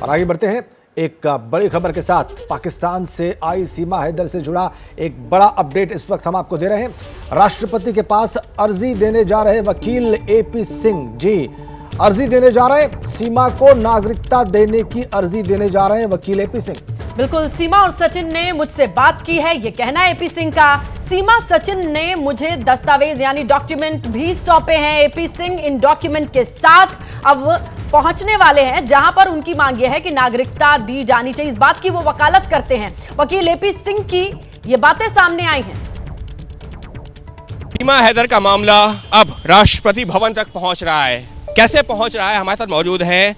और आगे बढ़ते हैं एक बड़ी खबर के साथ। पाकिस्तान से आई सीमा हैदर से जुड़ा एक बड़ा अपडेट इस वक्त हम आपको दे रहे हैं। राष्ट्रपति के पास अर्जी देने जा रहे वकील एपी सिंह जी अर्जी देने जा रहे हैं। सीमा को नागरिकता देने की अर्जी देने जा रहे हैं वकील एपी सिंह। बिल्कुल, सीमा और सचिन ने मुझसे बात की है, ये कहना है एपी सिंह का। सीमा सचिन ने मुझे दस्तावेज यानी डॉक्यूमेंट भी सौंपे हैं। एपी सिंह इन डॉक्यूमेंट के साथ अब पहुंचने वाले हैं जहां पर उनकी मांग यह है कि नागरिकता दी जानी चाहिए। इस बात की वो वकालत करते हैं। वकील एपी सिंह की ये बातें सामने आई हैं। सीमा हैदर का मामला अब राष्ट्रपति भवन तक पहुंच रहा है। कैसे पहुंच रहा है, हमारे साथ मौजूद हैं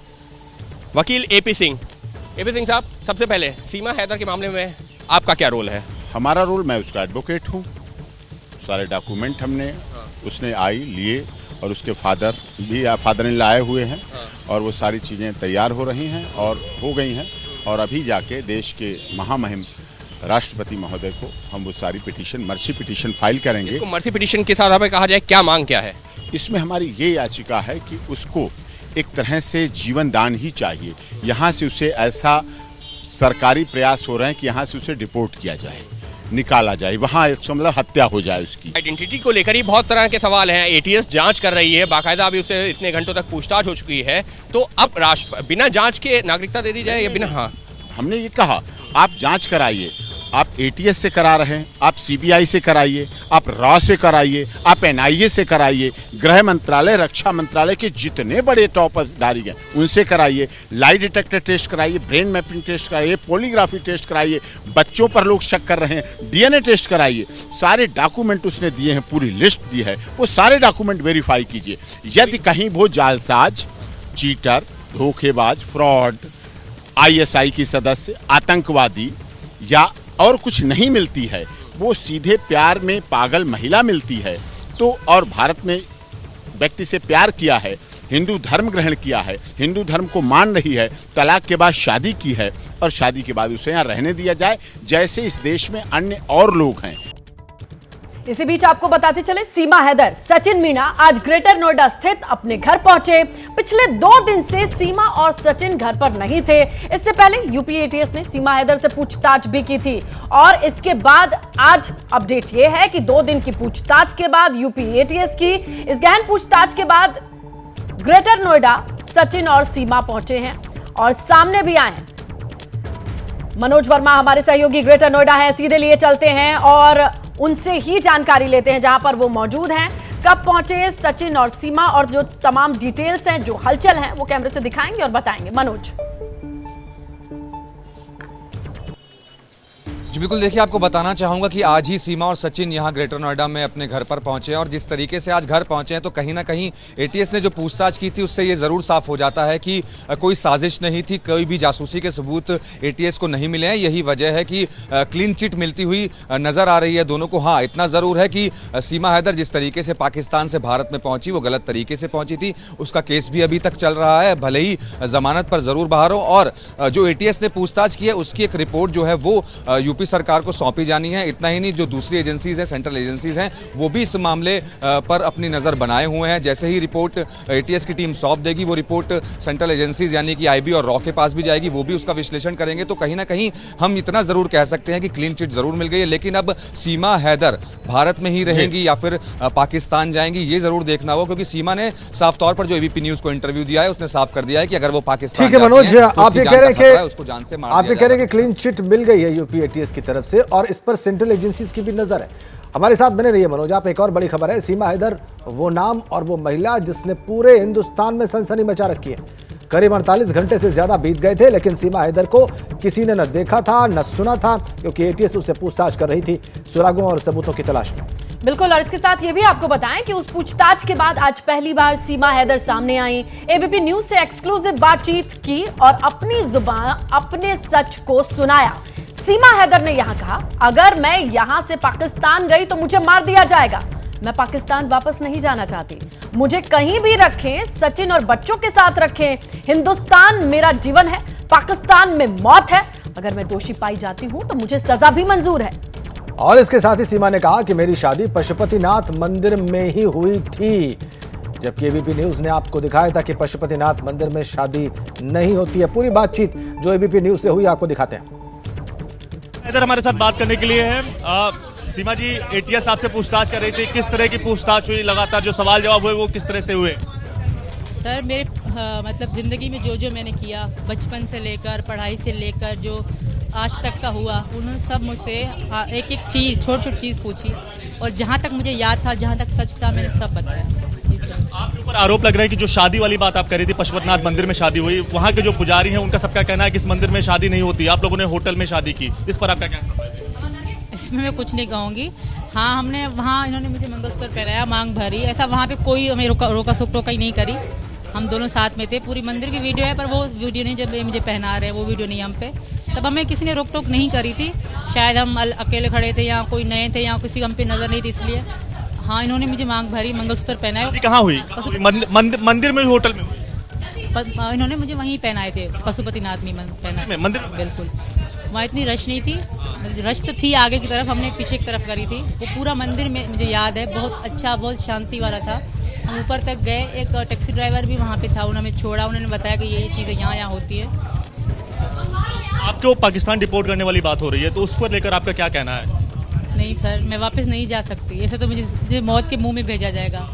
वकील एपी सिंह। एपी सिंह साहब, सबसे पहले सीमा हैदर के मामले में आपका क्या रोल है? हमारा रोल, मैं उसका एडवोकेट हूँ। सारे डॉक्यूमेंट हमने उसने लिए और उसके फादर ने लाए हुए हैं और वो सारी चीज़ें तैयार हो रही हैं और हो गई हैं। और अभी जाके देश के महामहिम राष्ट्रपति महोदय को हम वो सारी पिटीशन, मर्सी पिटीशन फाइल करेंगे। मर्सी पिटीशन के साथ हमें कहा जाए क्या मांग क्या है? इसमें हमारी ये याचिका है कि उसको एक तरह से जीवन दान ही चाहिए। यहाँ से उसे ऐसा सरकारी प्रयास हो रहे हैं कि यहाँ से उसे डिपोर्ट किया जाए, निकाला जाए, वहाँ इसका मतलब हत्या हो जाए उसकी। आइडेंटिटी को लेकर ही बहुत तरह के सवाल हैं। एटीएस जांच कर रही है, बाकायदा अभी उससे इतने घंटों तक पूछताछ हो चुकी है। तो अब बिना जांच के नागरिकता दे दी जाए या बिना? हाँ, हमने ये कहा आप जांच कराइए। आप एटीएस से करा रहे हैं, आप सीबीआई से कराइए, आप रॉ से कराइए, आप एनआईए से कराइए, गृह मंत्रालय, रक्षा मंत्रालय के जितने बड़े टॉप अधिकारी हैं उनसे कराइए। लाई डिटेक्टर टेस्ट कराइए, ब्रेन मैपिंग टेस्ट कराइए, पॉलीग्राफी टेस्ट कराइए। बच्चों पर लोग शक कर रहे हैं, डीएनए टेस्ट कराइए। सारे डॉक्यूमेंट उसने दिए हैं, पूरी लिस्ट दी है, वो सारे डॉक्यूमेंट वेरीफाई कीजिए। यदि कहीं वो जालसाज, चीटर, धोखेबाज, फ्रॉड, आईएसआई की सदस्य, आतंकवादी या और कुछ नहीं मिलती है, वो सीधे प्यार में पागल महिला मिलती है तो, और भारत में व्यक्ति से प्यार किया है, हिंदू धर्म ग्रहण किया है, हिंदू धर्म को मान रही है, तलाक के बाद शादी की है और शादी के बाद उसे यहाँ रहने दिया जाए जैसे इस देश में अन्य और लोग हैं। इसी बीच आपको बताते चले, सीमा हैदर, सचिन मीणा आज ग्रेटर नोएडा स्थित अपने घर पहुंचे। पिछले 2 दिन से सीमा और सचिन घर पर नहीं थे। इससे पहले यूपी एटीएस ने सीमा हैदर से पूछताछ भी की थी और इसके बाद आज अपडेट यह है कि 2 दिन की पूछताछ के बाद यूपी एटीएस की इस गहन पूछताछ के बाद ग्रेटर नोएडा सचिन और सीमा पहुंचे हैं और सामने भी आए हैं। मनोज वर्मा हमारे सहयोगी ग्रेटर नोएडा हैं, सीधे लिए चलते हैं और उनसे ही जानकारी लेते हैं जहां पर वो मौजूद हैं। कब पहुंचे सचिन और सीमा और जो तमाम डिटेल्स हैं, जो हलचल हैं, वो कैमरे से दिखाएंगे और बताएंगे। मनोज जी बिल्कुल, देखिए आपको बताना चाहूँगा कि आज ही सीमा और सचिन यहाँ ग्रेटर नोएडा में अपने घर पर पहुँचे और जिस तरीके से आज घर पहुँचे हैं तो कहीं ना कहीं एटीएस ने जो पूछताछ की थी उससे ये ज़रूर साफ हो जाता है कि कोई साजिश नहीं थी, कोई भी जासूसी के सबूत एटीएस को नहीं मिले हैं। यही वजह है कि क्लीन चिट मिलती हुई नज़र आ रही है दोनों को। हाँ, इतना ज़रूर है कि सीमा हैदर जिस तरीके से पाकिस्तान से भारत में पहुँची वो गलत तरीके से पहुँची थी, उसका केस भी अभी तक चल रहा है, भले ही जमानत पर ज़रूर बाहर हो। और जो एटीएस ने पूछताछ की है उसकी एक रिपोर्ट जो है वो यूपी सरकार को सौंपी जानी है। इतना ही नहीं, जो दूसरी एजेंसीज हैं, सेंट्रल एजेंसीज हैं, वो भी इस मामले पर अपनी नज़र बनाए हुए हैं। जैसे ही रिपोर्ट एटीएस की टीम सौंप देगी, वो रिपोर्ट सेंट्रल एजेंसीज यानी कि आईबी और रॉ के पास भी जाएगी, वो भी उसका विश्लेषण करेंगे। तो कहीं ना कहीं हम इतना ज़रूर कह सकते हैं कि क्लीन चिट ज़रूर मिल गई है। लेकिन अब सीमा हैदर भारत में ही रहेंगी या फिर पाकिस्तान जाएंगी, ये ज़रूर देखना होगा, क्योंकि सीमा ने साफ तौर पर जो एबीपी न्यूज़ को इंटरव्यू दिया है उसने साफ कर दिया है कि अगर वो पाकिस्तान, ठीक है मनोज, आप ये कह रहे हैं उसको जान से मार, आप ये कह रहे हैं कि क्लीन चिट मिल गई है यूपी एटीएस की तरफ से और इस पर सेंट्रल एजेंसीज की भी नजर है। हमारे साथ बने रहिए मनोज। आप, एक और बड़ी खबर है, सीमा हैदर वो नाम और वो महिला जिसने पूरे हिंदुस्तान में सनसनी मचा रखी है। करीब 48 घंटे से ज्यादा बीत गए थे लेकिन सीमा हैदर को किसी ने न देखा था न सुना था, क्योंकि एटीएस उससे पूछताछ कर रही थी सुरागों और सबूतों की तलाश में। बिल्कुल, और इसके साथ ये भी आपको बताएं कि उस पूछताछ के बाद आज पहली बार सीमा हैदर सामने आई, एबीपी न्यूज से एक्सक्लूसिव बातचीत की और अपनी जुबान अपने सच को सुनाया। सीमा हैदर ने यहां कहा, अगर मैं यहां से पाकिस्तान गई तो मुझे मार दिया जाएगा। मैं पाकिस्तान वापस नहीं जाना चाहती, मुझे कहीं भी रखें, सचिन और बच्चों के साथ रखें। हिंदुस्तान मेरा जीवन है, पाकिस्तान में मौत है। अगर मैं दोषी पाई जाती हूं तो मुझे सजा भी मंजूर है। और इसके साथ ही सीमा ने कहा कि मेरी शादी पशुपतिनाथ मंदिर में ही हुई थी। जबकि एबीपी न्यूज ने आपको दिखाया था कि पशुपतिनाथ मंदिर में शादी नहीं होती है। पूरी बातचीत जो एबीपी न्यूज से हुई आपको दिखाते हैं। इधर हमारे साथ बात करने के लिए है सीमा जी। एटीएस आपसे पूछताछ कर रही थी, किस तरह की पूछताछ हुई? लगातार जो सवाल जवाब हुए वो किस तरह से हुए? सर मेरे मतलब ज़िंदगी में जो जो मैंने किया, बचपन से लेकर पढ़ाई से लेकर जो आज तक का हुआ, उन्होंने सब मुझसे एक एक चीज़, छोटी छोटी चीज़ पूछी और जहाँ तक मुझे याद था, जहाँ तक सच था, मैंने सब बताया। जी सर। आपके ऊपर आरोप लग रहा है कि जो शादी वाली बात आप कर रही थी, पशुपतिनाथ मंदिर में शादी हुई, वहाँ के जो पुजारी हैं उनका सबका कहना है कि इस मंदिर में शादी नहीं होती, आप लोगों ने होटल में शादी की, इस पर आपका क्या कहना है? इसमें मैं कुछ नहीं कहूँगी। हाँ, हमने वहाँ इन्होंने मुझे मंगलसूत्र पहनाया, मांग भरी, ऐसा वहाँ पे कोई हमें रोका ही नहीं करी। हम दोनों साथ में थे। पूरी मंदिर की वीडियो है, पर वो वीडियो नहीं, जब ये मुझे पहना रहे हैं वो वीडियो नहीं हम पे। तब हमें किसी ने रोक टोक नहीं करी थी, शायद हम अकेले खड़े थे या कोई नए थे या किसी हम पे नजर नहीं थी, इसलिए हाँ इन्होंने मुझे मांग भरी, मंगलसूत्र पहनाया। कहाँ हुई? मंदिर में, होटल में? इन्होंने मुझे वहीं पहनाए थे, पशुपतिनाथ में पहनाए मंदिर। बिल्कुल, वहाँ इतनी रश नहीं थी, रश तो थी आगे की तरफ, हमने पीछे की तरफ करी थी। वो पूरा मंदिर में मुझे याद है, बहुत अच्छा, बहुत शांति वाला था। हम ऊपर तक गए, एक टैक्सी ड्राइवर भी वहाँ पे था, उन्होंने छोड़ा, उन्होंने बताया कि ये चीज़ें यहाँ होती है। आपको पाकिस्तान डिपोर्ट करने वाली बात हो रही है, तो उसको लेकर आपका क्या कहना है? नहीं सर, मैं वापस नहीं जा सकती, ऐसे तो मुझे मौत के मुंह में भेजा जाएगा।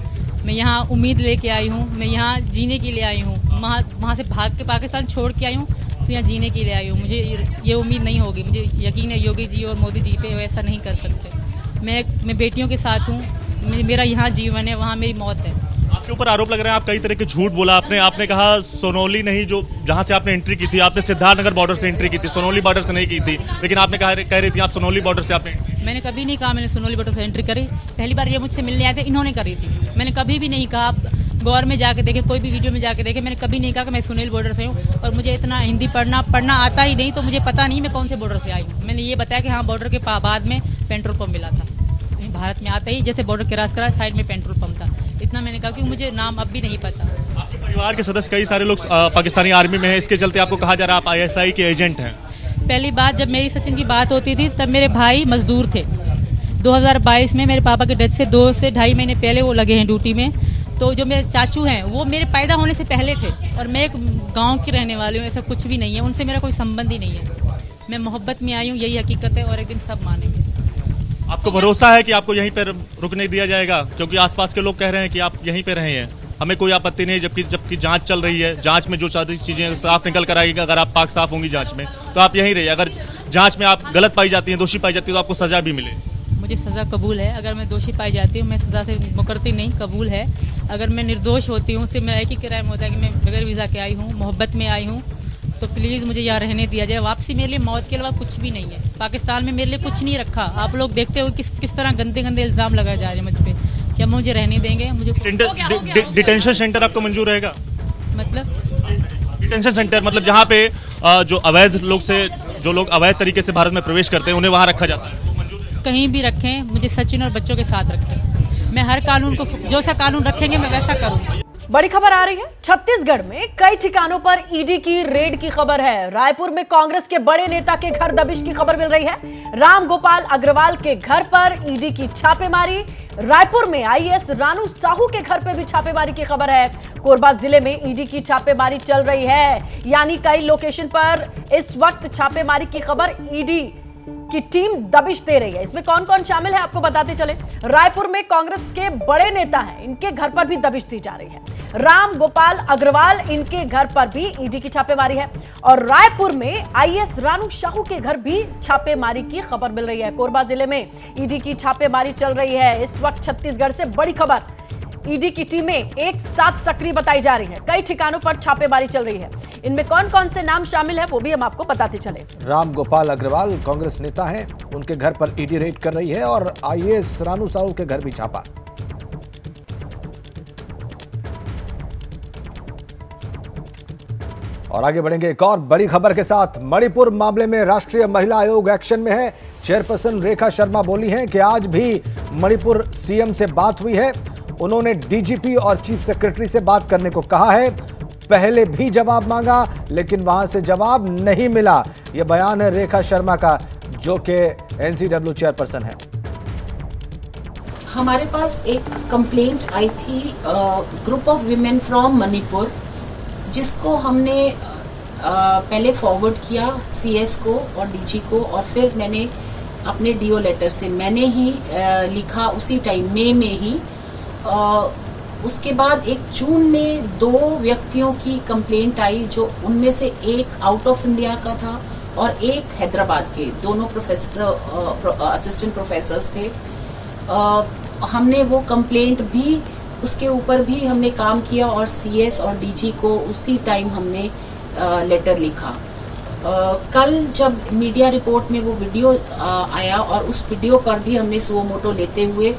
मैं यहाँ उम्मीद लेके आई हूँ, मैं यहाँ जीने के लिए आई हूँ, वहाँ से भाग के पाकिस्तान छोड़ के आई हूँ, तो यहाँ जीने के लिए आई हूँ। मुझे ये उम्मीद नहीं होगी, मुझे यकीन है योगी जी और मोदी जी पे वैसा नहीं कर सकते। मैं बेटियों के साथ हूँ, मेरा यहाँ जीवन है, वहाँ मेरी मौत है। आपके ऊपर आरोप लग रहा है, आप कई तरह के झूठ बोला आपने कहा सोनौली नहीं, जो जहाँ से आपने एंट्री की थी, आपने सिद्धार्थनगर बॉर्डर से एंट्री की थी, सोनौली बॉर्डर से नहीं की थी, लेकिन आपने कह रही थी आप सोनौली बॉर्डर से आपने। मैंने कभी नहीं कहा मैंने सोनौली बॉर्डर से एंट्री करी। पहली बार ये मुझसे मिलने आए थे, इन्होंने करी थी। मैंने कभी भी नहीं कहा, गौर में जाके देखे, कोई भी वीडियो में जाके देखे, मैंने कभी नहीं कहा कि मैं सोनौली बॉर्डर से हूँ। और मुझे इतना हिंदी पढ़ना आता ही नहीं, तो मुझे पता नहीं मैं कौन से बॉर्डर से आई हूँ। मैंने ये बताया कि हाँ, बॉर्डर के बाद में पेट्रोल पंप मिला था, भारत में आते ही जैसे बॉर्डर क्रॉस करा, साइड में पेट्रोल पंप था, इतना मैंने कहा, क्योंकि मुझे नाम अब भी नहीं पता। आपके परिवार के सदस्य कई सारे लोग पाकिस्तानी आर्मी में हैं, इसके चलते आपको कहा जा रहा है आप आईएसआई के एजेंट हैं। पहली बात, जब मेरी सचिन की बात होती थी, तब मेरे भाई मजदूर थे। 2022 में मेरे पापा के डेथ से 2 से ढाई महीने पहले वो लगे हैं ड्यूटी में। तो जो मेरे चाचू हैं, वो मेरे पैदा होने से पहले थे, और मैं एक गाँव की रहने वाली हूँ, ऐसा कुछ भी नहीं है, उनसे मेरा कोई संबंध ही नहीं है। मैं मोहब्बत में आई हूँ, यही हकीकत है, और एक दिन सब मानेंगे। आपको भरोसा है कि आपको यहीं पर रुकने दिया जाएगा? क्योंकि आसपास के लोग कह रहे हैं कि आप यहीं पे रहे हैं, हमें कोई आपत्ति नहीं, जबकि जांच चल रही है, जांच में जो सारी चीजें साफ निकल कर आएगी, अगर आप पाक साफ होंगी जांच में, तो आप यहीं रहिए। अगर जांच में आप गलत पाई जाती हैं, दोषी पाई जाती है, तो आपको सजा भी मिले। मुझे सज़ा कबूल है। अगर मैं दोषी पाई जाती हूँ, मैं सज़ा से मुकरती नहीं, कबूल है। अगर मैं निर्दोष होती हूँ, सिर्फ मेरा एक ही क्राइम होता है कि मैं बगैर वीज़ा के आई हूँ, मोहब्बत में आई हूँ, तो प्लीज़ मुझे यहाँ रहने दिया जाए। वापसी मेरे लिए मौत के अलावा कुछ भी नहीं है। पाकिस्तान में मेरे लिए कुछ नहीं रखा। आप लोग देखते हो किस तरह गंदे गंदे इल्ज़ाम लगाए जा रहे हैं मुझ पर। क्या मुझे रहने देंगे? मुझे डिटेंशन सेंटर आपको मंजूर रहेगा? मतलब डिटेंशन सेंटर मतलब जहाँ पे जो अवैध लोग से, जो लोग अवैध तरीके से भारत में प्रवेश करते हैं, उन्हें वहाँ रखा जाता है। कहीं भी रखें, मुझे सचिन और बच्चों के साथ रखें। मैं हर कानून को, जो सा कानून रखेंगे मैं वैसा करूँगी। बड़ी खबर आ रही है, छत्तीसगढ़ में कई ठिकानों पर ईडी की रेड की खबर है। रायपुर में कांग्रेस के बड़े नेता के घर दबिश की खबर मिल रही है। राम गोपाल अग्रवाल के घर पर ईडी की छापेमारी। रायपुर में आईएएस रानू साहू के घर पर भी छापेमारी की खबर है। कोरबा जिले में ईडी की छापेमारी चल रही है, यानी कई लोकेशन पर इस वक्त छापेमारी की खबर। ईडी की टीम दबिश दे रही है। इसमें कौन कौन शामिल है आपको बताते चले। रायपुर में कांग्रेस के बड़े नेता हैं, इनके घर पर भी दबिश दी जा रही है। राम गोपाल अग्रवाल, इनके घर पर भी ईडी की छापेमारी है। और रायपुर में आईएएस रानू साहू के घर भी छापेमारी की खबर मिल रही है। कोरबा जिले में ईडी की छापेमारी चल रही है। इस वक्त छत्तीसगढ़ से बड़ी खबर, ईडी की टीमें एक साथ सक्रिय बताई जा रही है। कई ठिकानों पर छापेमारी चल रही है। इनमें कौन कौन से नाम शामिल है वो भी हम आपको बताते चले। राम गोपाल अग्रवाल कांग्रेस नेता हैं, उनके घर पर ईडी रेड कर रही है और आईएएस रानू साहू के घर भी छापा। और आगे बढ़ेंगे एक और बड़ी खबर के साथ। मणिपुर मामले में राष्ट्रीय महिला आयोग एक्शन में है। चेयरपर्सन रेखा शर्मा बोली हैं कि आज भी मणिपुर सीएम से बात हुई है। उन्होंने डीजीपी और चीफ सेक्रेटरी से बात करने को कहा है। पहले भी जवाब मांगा लेकिन वहां से जवाब नहीं मिला। यह बयान है रेखा शर्मा का, जो कि एनसीडब्ल्यू चेयरपर्सन है। हमारे पास एक कंप्लेंट आई थी group of women from Manipur, जिसको हमने पहले फॉरवर्ड किया सीएस को और डीजी को, और फिर मैंने अपने डीओ लेटर से मैंने ही लिखा उसी टाइम मई में ही। उसके बाद 1 जून में 2 व्यक्तियों की कंप्लेंट आई, जो उनमें से एक आउट ऑफ इंडिया का था और एक हैदराबाद के, दोनों प्रोफेसर असिस्टेंट प्रोफेसर्स थे। हमने वो कंप्लेंट भी, उसके ऊपर भी हमने काम किया और सीएस और डीजी को उसी टाइम हमने लेटर लिखा। कल जब मीडिया रिपोर्ट में वो वीडियो आया और उस वीडियो पर भी हमने सुओ मोटो लेते हुए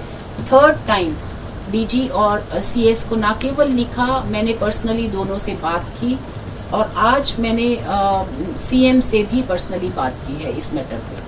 3rd टाइम डीजी और सीएस को ना केवल लिखा, मैंने पर्सनली दोनों से बात की और आज मैंने सीएम से भी पर्सनली बात की है इस मैटर पे।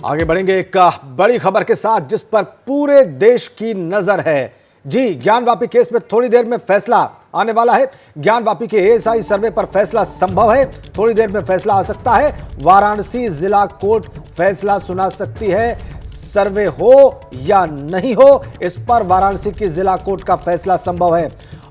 आगे बढ़ेंगे एक बड़ी खबर के साथ जिस पर पूरे देश की नजर है। जी, ज्ञानवापी केस में थोड़ी देर में फैसला आने वाला है। ज्ञानवापी के एएसआई सर्वे पर फैसला संभव है, थोड़ी देर में फैसला आ सकता है। वाराणसी जिला कोर्ट फैसला सुना सकती है, सर्वे हो या नहीं हो, इस पर वाराणसी की जिला कोर्ट का फैसला संभव है।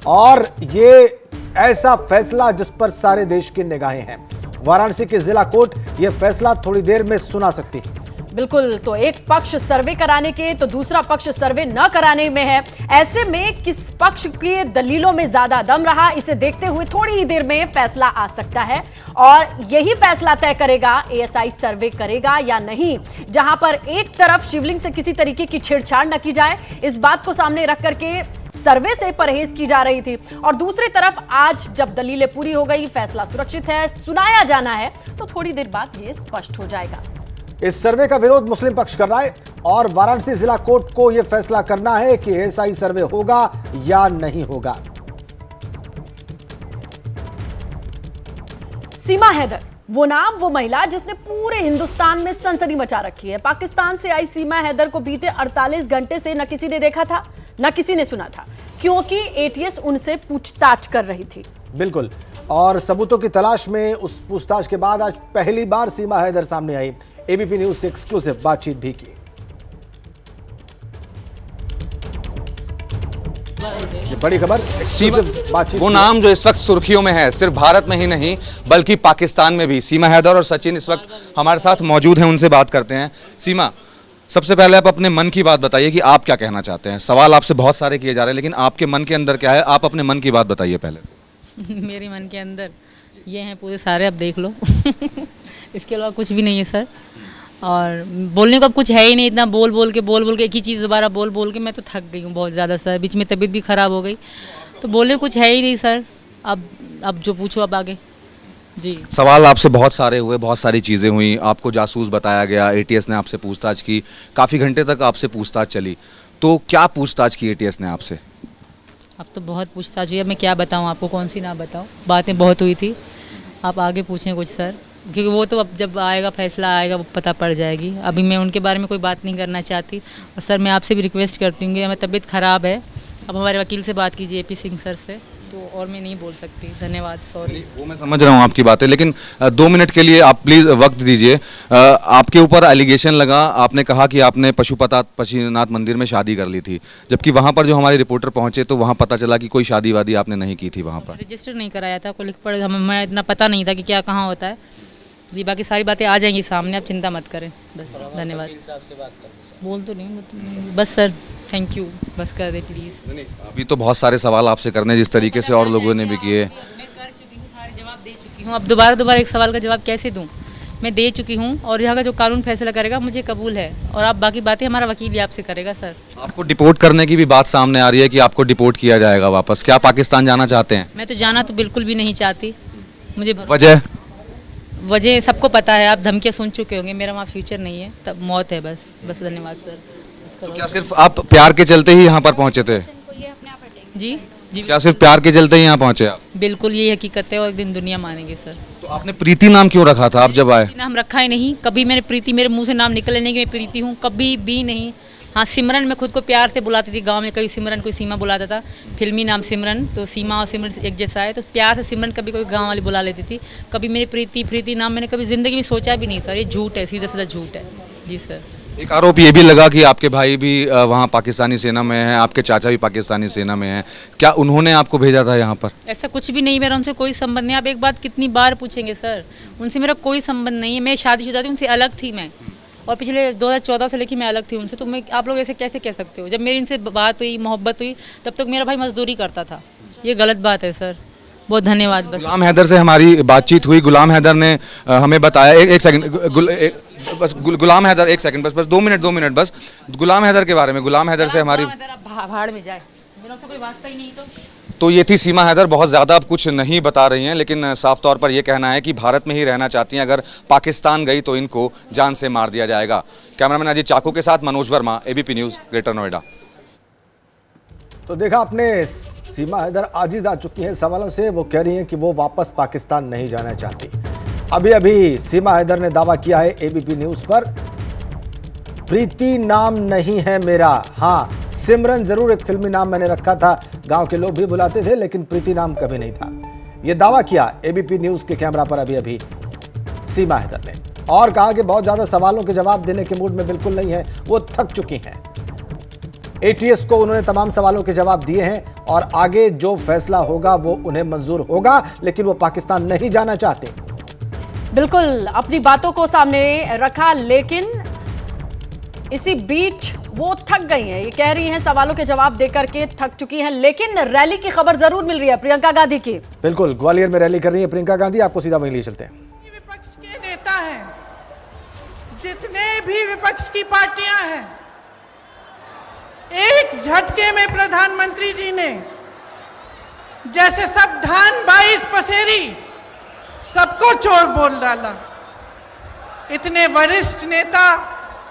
और ये ऐसा फैसला जिस पर सारे देश की निगाहें हैं। वाराणसी की जिला कोर्ट यह फैसला थोड़ी देर में सुना सकती है। बिल्कुल, तो एक पक्ष सर्वे कराने के तो दूसरा पक्ष सर्वे न कराने में है। ऐसे में किस पक्ष के दलीलों में ज्यादा दम रहा, इसे देखते हुए थोड़ी ही देर में फैसला आ सकता है और यही फैसला तय करेगा एएसआई सर्वे करेगा या नहीं। जहां पर एक तरफ शिवलिंग से किसी तरीके की छेड़छाड़ न की जाए, इस बात को सामने रख करके सर्वे से परहेज की जा रही थी, और दूसरी तरफ आज जब दलीलें पूरी हो गई, फैसला सुरक्षित है, सुनाया जाना है, तो थोड़ी देर बाद यह स्पष्ट हो जाएगा। इस सर्वे का विरोध मुस्लिम पक्ष कर रहा है और वाराणसी जिला कोर्ट को यह फैसला करना है कि एएसआई सर्वे होगा या नहीं होगा। सीमा हैदर, वो नाम, वो महिला जिसने पूरे हिंदुस्तान में सनसनी मचा रखी है। पाकिस्तान से आई सीमा हैदर को बीते 48 घंटे से न किसी ने देखा था, न किसी ने सुना था, क्योंकि एटीएस उनसे पूछताछ कर रही थी। बिल्कुल, और सबूतों की तलाश में उस पूछताछ के बाद आज पहली बार सीमा हैदर सामने आई। एबीपी न्यूज से एक्सक्लूसिव बातचीत भी की। ये बड़ी खबर, बातचीत। वो नाम जो इस वक्त सुर्खियों में है, सिर्फ भारत में ही नहीं बल्कि पाकिस्तान में भी। सीमा हैदर और सचिन इस वक्त हमारे साथ मौजूद हैं, उनसे बात करते हैं। सीमा, सबसे पहले आप अपने मन की बात बताइए कि आप क्या कहना चाहते हैं। सवाल आपसे बहुत सारे किए जा रहे हैं, लेकिन आपके मन के अंदर क्या है, आप अपने मन की बात बताइए पहले। मेरे मन के अंदर ये हैं पूरे सारे, अब देख लो। इसके अलावा कुछ भी नहीं है सर, और बोलने को अब कुछ है ही नहीं। इतना बोल बोल के एक ही चीज़ दोबारा बोल के मैं तो थक गई हूँ बहुत ज़्यादा सर। बीच में तबीयत भी ख़राब हो गई, तो बोलने कुछ है ही नहीं सर। अब जो पूछो अब आगे। जी, सवाल आपसे बहुत सारे हुए, बहुत सारी चीज़ें हुई, आपको जासूस बताया गया, एटीएस ने आपसे पूछताछ की, काफ़ी घंटे तक आपसे पूछताछ चली, तो क्या पूछताछ की एटीएस ने आपसे? अब तो बहुत पूछताछ हुई, अब मैं क्या बताऊँ आपको, कौन सी ना बताऊँ, बातें बहुत हुई थी। आप आगे पूछें कुछ सर, क्योंकि वो तो अब जब आएगा फैसला आएगा वो पता पड़ जाएगी। अभी मैं उनके बारे में कोई बात नहीं करना चाहती। और सर मैं आपसे भी रिक्वेस्ट करती हूँ कि हमें तबीयत ख़राब है, अब हमारे वकील से बात कीजिए, एपी सिंह सर से, तो और मैं नहीं बोल सकती। धन्यवाद, सॉरी। वो मैं समझ रहा हूँ आपकी बातें, लेकिन 2 मिनट के लिए आप प्लीज़ वक्त दीजिए। आपके ऊपर एलिगेशन लगा, आपने कहा कि आपने पशुपतिनाथ मंदिर में शादी कर ली थी, जबकि वहाँ पर जो हमारे रिपोर्टर पहुँचे तो वहाँ पता चला कि कोई शादी वादी आपने नहीं की थी वहाँ पर। रजिस्टर नहीं कराया था, कोई लिख पढ़, हमें इतना पता नहीं था कि क्या कहाँ होता है। जी, बाकी सारी बातें आ जाएंगी सामने, आप चिंता मत करें। बस धन्यवाद। बोल तो नहीं, बस सर थैंक यू, बस कर दे प्लीज़। अभी तो बहुत सारे सवाल आपसे करने जिस तरीके से और लोगों ने भी किए। मैं कर चुकी हूँ, सारे जवाब दे चुकी हूँ, अब दोबारा एक सवाल का जवाब कैसे दूँ? मैं दे चुकी हूँ और यहाँ का जो कानून फैसला करेगा मुझे कबूल है, और आप बाकी बातें हमारा वकील भी आपसे करेगा सर। आपको डिपोर्ट करने की भी बात सामने आ रही है कि आपको डिपोर्ट किया जाएगा वापस, क्या पाकिस्तान जाना चाहते हैं? मैं तो जाना तो बिल्कुल भी नहीं चाहती। मुझे वजह सबको पता है, आप धमकियाँ सुन चुके होंगे, मेरा वहाँ फ्यूचर नहीं है, तब मौत है बस। धन्यवाद सर। तो क्या सिर्फ आप प्यार के चलते ही यहाँ पर पहुँचे थे? जी, क्या सिर्फ प्यार के चलते ही यहाँ पहुँचे आप? बिल्कुल यही हकीकत है, और एक दिन दुनिया मानेंगे सर। तो आपने प्रीति नाम क्यों रखा था आप जब आए? नाम रखा ही नहीं कभी मैंने, प्रीति मेरे मुंह से नाम निकले नहीं कि मैं प्रीति हूँ, कभी भी नहीं। हाँ, सिमरन मैं खुद को प्यार से बुलाती थी गांव में, कभी सिमरन कोई सीमा बुलाता था, फिल्मी नाम सिमरन, तो सीमा और सिमरन एक जैसा है, तो प्यार से सिमरन कभी कोई गांव वाली बुला लेती थी। कभी मेरी प्रीति नाम मैंने कभी ज़िंदगी में सोचा भी नहीं सर, ये झूठ है, सीधा सीधा झूठ है। जी सर। एक आरोप ये भी लगा कि आपके भाई भी वहाँ पाकिस्तानी सेना में हैं, आपके चाचा भी पाकिस्तानी सेना में हैं, क्या उन्होंने आपको भेजा था यहाँ पर? ऐसा कुछ भी नहीं, मेरा उनसे कोई संबंध नहीं। आप एक बात कितनी बार पूछेंगे सर, उनसे मेरा कोई संबंध नहीं है। मैं शादीशुदा थी, उनसे अलग थी मैं, और पिछले 2014 से लेकर मैं अलग थी उनसे। तो मैं, आप लोग ऐसे कैसे कह सकते हो? जब मेरी इनसे बात हुई, मोहब्बत हुई, तब तक मेरा भाई मजदूरी करता था। ये गलत बात है सर। बहुत धन्यवाद। बस गुलाम हैदर से हमारी बातचीत हुई। गुलाम हैदर ने हमें बताया, एक सेकंड बस गुलाम हैदर, एक सेकंड बस 2 मिनट बस गुलाम हैदर के बारे में। गुलाम हैदर से हमारी भाड़ में जाए, मेरा उससे कोई वास्ता ही नहीं। तो ये थी सीमा हैदर। बहुत ज़्यादा अब कुछ नहीं बता रही हैं, लेकिन साफ तौर पर यह कहना है कि भारत में ही रहना चाहती हैं। अगर पाकिस्तान गई तो इनको जान से मार दिया जाएगा। कैमरामैन अजीत चाकू के साथ Manoj Verma, ABP news, greater Noida. तो देखा आपने, सीमा हैदर आजिज आ चुकी हैं सवालों से। वो कह रही हैं कि वो वापस पाकिस्तान नहीं जाना चाहती। अभी सीमा हैदर ने दावा किया है एबीपी न्यूज पर, प्रीति नाम नहीं है मेरा। हाँ, सिमरन जरूर एक फिल्मी नाम मैंने रखा था, गांव के लोग भी बुलाते थे, लेकिन प्रीति नाम कभी नहीं था। यह दावा किया एबीपी न्यूज के कैमरा पर अभी सीमा हैदर ने, और कहा कि बहुत ज्यादा सवालों के जवाब देने के मूड में बिल्कुल नहीं है, वो थक चुकी हैं। एटीएस को उन्होंने तमाम सवालों के जवाब दिए हैं और आगे जो फैसला होगा वो उन्हें मंजूर होगा, लेकिन वो पाकिस्तान नहीं जाना चाहते। बिल्कुल अपनी बातों को सामने रखा, लेकिन इसी बीच वो थक गई हैं। ये कह रही हैं सवालों के जवाब देकर के थक चुकी हैं, लेकिन रैली की खबर जरूर मिल रही है प्रियंका गांधी की। बिल्कुल, ग्वालियर में रैली कर रही है प्रियंका गांधी। आपको सीधा वहीं ले चलते हैं। विपक्ष के नेता हैं, जितने भी विपक्ष की पार्टियां हैं, एक झटके में प्रधानमंत्री जी ने जैसे सब धान 22 पसेरी सबको चोर बोल डाला। इतने वरिष्ठ नेता,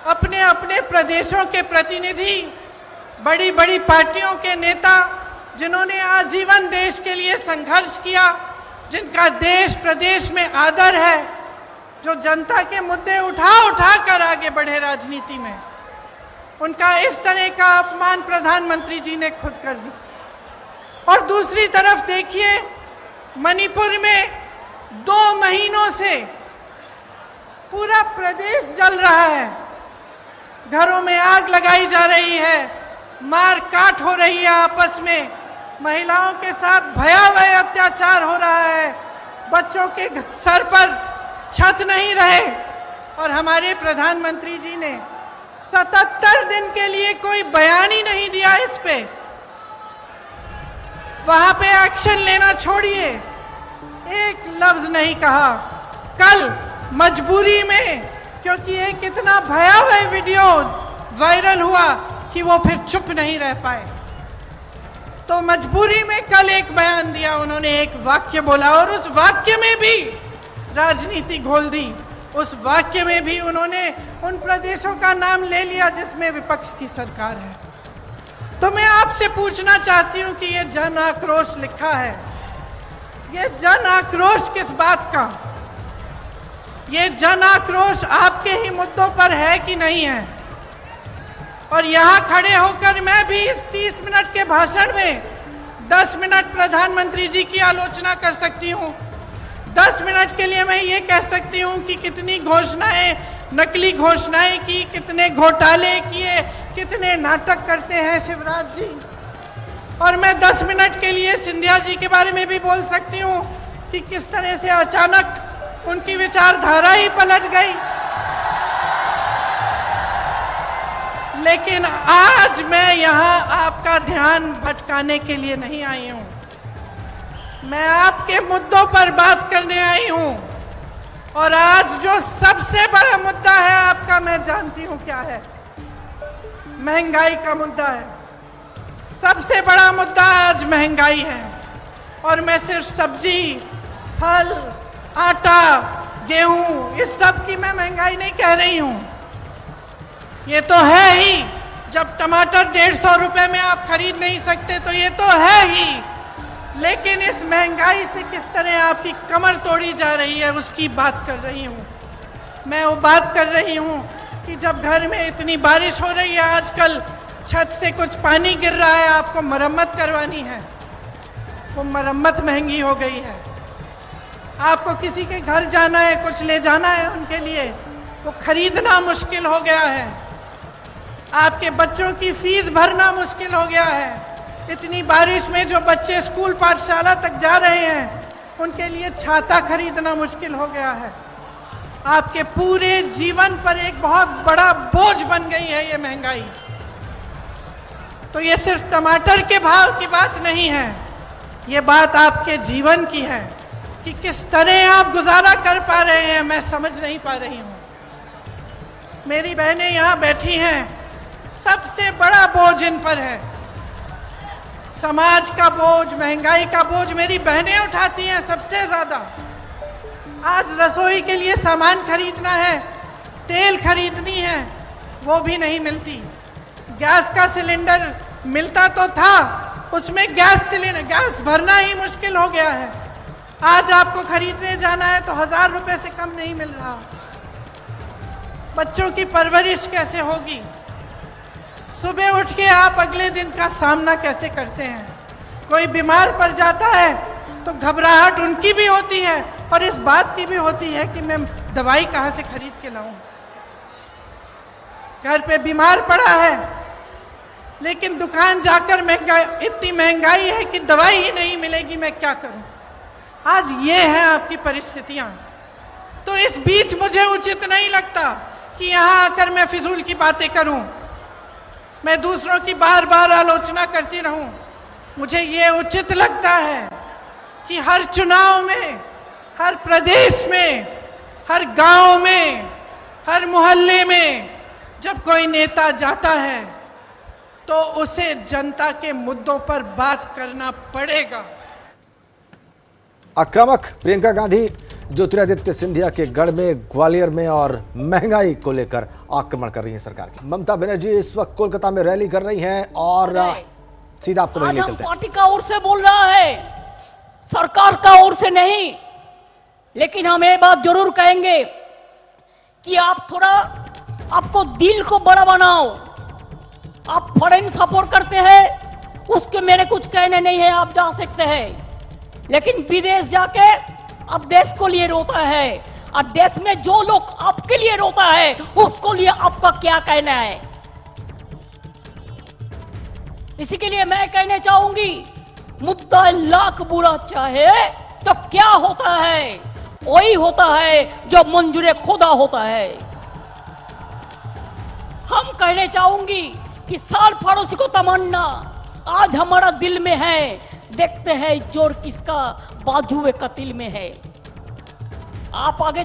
अपने अपने प्रदेशों के प्रतिनिधि, बड़ी बड़ी पार्टियों के नेता, जिन्होंने आजीवन देश के लिए संघर्ष किया, जिनका देश प्रदेश में आदर है, जो जनता के मुद्दे उठा कर आगे बढ़े राजनीति में, उनका इस तरह का अपमान प्रधानमंत्री जी ने खुद कर दिया। और दूसरी तरफ देखिए, मणिपुर में 2 महीनों से पूरा प्रदेश जल रहा है, घरों में आग लगाई जा रही है, मार काट हो रही है आपस में, महिलाओं के साथ भयावह अत्याचार हो रहा है, बच्चों के सर पर छत नहीं रहे, और हमारे प्रधानमंत्री जी ने 77 दिन के लिए कोई बयान ही नहीं दिया इस पे। वहां पे एक्शन लेना छोड़िए, एक लफ्ज नहीं कहा। कल मजबूरी में, क्योंकि एक इतना भयावह वीडियो वायरल हुआ कि वो फिर चुप नहीं रह पाए, तो मजबूरी में कल एक बयान दिया उन्होंने, एक वाक्य बोला, और उस वाक्य में भी राजनीति घोल दी। उस वाक्य में भी उन्होंने उन प्रदेशों का नाम ले लिया जिसमें विपक्ष की सरकार है। तो मैं आपसे पूछना चाहती हूं कि ये जन आक्रोश लिखा है, ये जन आक्रोश किस बात का? ये जन आक्रोश आपके ही मुद्दों पर है कि नहीं है? और यहां खड़े होकर मैं भी इस 30 मिनट के भाषण में 10 मिनट प्रधानमंत्री जी की आलोचना कर सकती हूं। 10 मिनट के लिए मैं ये कह सकती हूं कि कितनी घोषणाएं, नकली घोषणाएं की, कितने घोटाले किए, कितने नाटक करते हैं शिवराज जी। और मैं 10 मिनट के लिए सिंधिया जी के बारे में भी बोल सकती हूं कि किस तरह से अचानक उनकी विचारधारा ही पलट गई। लेकिन आज मैं यहाँ आपका ध्यान भटकाने के लिए नहीं आई हूँ, मैं आपके मुद्दों पर बात करने आई हूँ। और आज जो सबसे बड़ा मुद्दा है आपका, मैं जानती हूँ क्या है, महंगाई का मुद्दा है। सबसे बड़ा मुद्दा आज महंगाई है। और मैं सिर्फ सब्जी, फल, आटा, गेहूं, इस सब की मैं महंगाई नहीं कह रही हूं। ये तो है ही, जब टमाटर 150 रुपए में आप खरीद नहीं सकते तो ये तो है ही। लेकिन इस महंगाई से किस तरह आपकी कमर तोड़ी जा रही है, उसकी बात कर रही हूं। मैं वो बात कर रही हूं कि जब घर में इतनी बारिश हो रही है, आजकल छत से कुछ पानी गिर रहा है, आपको मरम्मत करवानी है, वो मरम्मत महंगी हो गई है। आपको किसी के घर जाना है, कुछ ले जाना है उनके लिए, वो खरीदना मुश्किल हो गया है। आपके बच्चों की फीस भरना मुश्किल हो गया है। इतनी बारिश में जो बच्चे स्कूल पाठशाला तक जा रहे हैं उनके लिए छाता खरीदना मुश्किल हो गया है। आपके पूरे जीवन पर एक बहुत बड़ा बोझ बन गई है ये महंगाई। तो ये सिर्फ टमाटर के भाव की बात नहीं है, ये बात आपके जीवन की है कि किस तरह आप गुजारा कर पा रहे हैं। मैं समझ नहीं पा रही हूँ। मेरी बहनें यहाँ बैठी हैं, सबसे बड़ा बोझ इन पर है। समाज का बोझ, महंगाई का बोझ मेरी बहनें उठाती हैं सबसे ज्यादा। आज रसोई के लिए सामान खरीदना है, तेल खरीदनी है, वो भी नहीं मिलती। गैस का सिलेंडर मिलता तो था, उसमें गैस भरना ही मुश्किल हो गया है। आज आपको खरीदने जाना है तो 1000 रुपए से कम नहीं मिल रहा। बच्चों की परवरिश कैसे होगी? सुबह उठ के आप अगले दिन का सामना कैसे करते हैं? कोई बीमार पड़ जाता है तो घबराहट उनकी भी होती है और इस बात की भी होती है कि मैं दवाई कहाँ से खरीद के लाऊं। घर पे बीमार पड़ा है लेकिन दुकान जाकर इतनी महंगाई है कि दवाई ही नहीं मिलेगी, मैं क्या करूं? आज ये है आपकी परिस्थितियां। तो इस बीच मुझे उचित नहीं लगता कि यहां आकर मैं फिजूल की बातें करूं, मैं दूसरों की बार बार आलोचना करती रहूं। मुझे ये उचित लगता है कि हर चुनाव में, हर प्रदेश में, हर गांव में, हर मोहल्ले में जब कोई नेता जाता है तो उसे जनता के मुद्दों पर बात करना पड़ेगा। आक्रामक प्रियंका गांधी ज्योतिरादित्य सिंधिया के गढ़ में, ग्वालियर में और महंगाई को लेकर आक्रमण कर रही है सरकार की। ममता बनर्जी इस वक्त कोलकाता में रैली कर रही हैं और सीधा आपको वहीं ले चलते हैं। पार्टी का ओर से बोल रहा है, सरकार का ओर से नहीं। लेकिन हम ये बात जरूर कहेंगे कि आप थोड़ा आपको दिल को बड़ा बनाओ। आप फॉरेन सपोर्ट करते हैं, उसके मेरे कुछ कहने नहीं है, आप जा सकते हैं। लेकिन विदेश जाके अब देश को लिए रोता है और देश में जो लोग आपके लिए रोता है उसको लिए आपका क्या कहना है? इसी के लिए मैं कहना चाहूंगी, मुद्दा लाख बुरा चाहे तो क्या होता है? वही होता है जो मंजूर खुदा होता है। हम कहने चाहूंगी कि साल फारोसी को तमन्ना आज हमारा दिल में है, देखते हैं जोर किसका बाजुए कतिल में है। आप आगे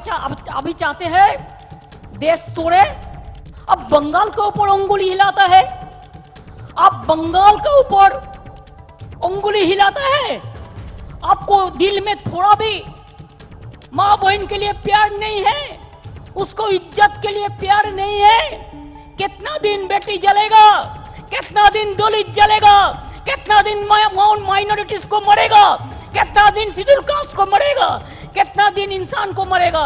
अभी चाहते हैं देश तोड़े, अब बंगाल के ऊपर उंगली हिलाता है। आप बंगाल के ऊपर उंगली हिलाता है, आपको दिल में थोड़ा भी माँ बहन के लिए प्यार नहीं है, उसको इज्जत के लिए प्यार नहीं है। कितना दिन बेटी जलेगा, कितना दिन दलित जलेगा, कितना दिन माइनॉरिटीज को मरेगा, कितना दिन शेड्यूल कास्ट को मरेगा, कितना दिन इंसान को मरेगा।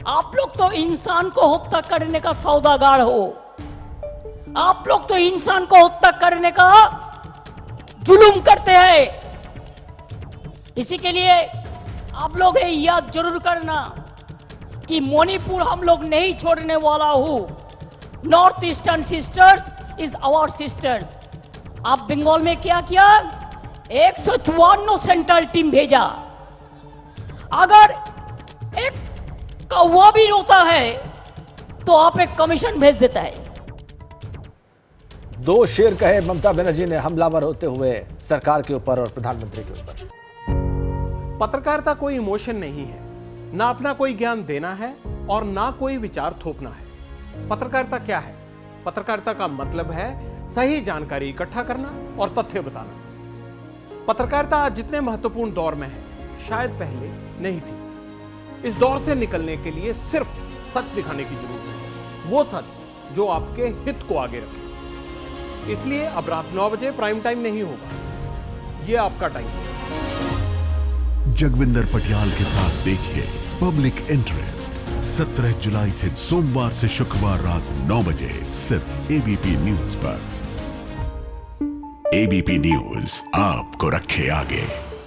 आप लोग तो इंसान को हत्या करने का सौदागर हो। आप लोग तो इंसान को हत्या करने का जुल्म करते हैं। इसी के लिए आप लोग ये याद जरूर करना कि मणिपुर हम लोग नहीं छोड़ने वाला हूं। North Eastern sisters is our sisters. आप बंगाल में क्या किया? 154 सेंट्रल टीम भेजा। अगर एक कौवा भी रोता है तो आप एक कमीशन भेज देता है। दो शेर कहे ममता बनर्जी ने हमलावर होते हुए सरकार के ऊपर और प्रधानमंत्री के ऊपर। पत्रकारिता कोई इमोशन नहीं है, ना अपना कोई ज्ञान देना है और ना कोई विचार थोपना है। पत्रकारिता क्या है? पत्रकारिता का मतलब है सही जानकारी इकट्ठा करना और तथ्य बताना। पत्रकारिता आज जितने महत्वपूर्ण दौर में है, शायद पहले नहीं थी। इस दौर से निकलने के लिए सिर्फ सच दिखाने की जरूरत है, वो सच जो आपके हित को आगे रखे। इसलिए अब रात 9 बजे प्राइम टाइम नहीं होगा, ये आपका टाइम है। जगविंदर पटियाल के साथ देखिए पब्लिक इंटरेस्ट 17 जुलाई से सोमवार से शुक्रवार रात 9 बजे सिर्फ एबीपी न्यूज पर। एबीपी न्यूज आपको रखे आगे।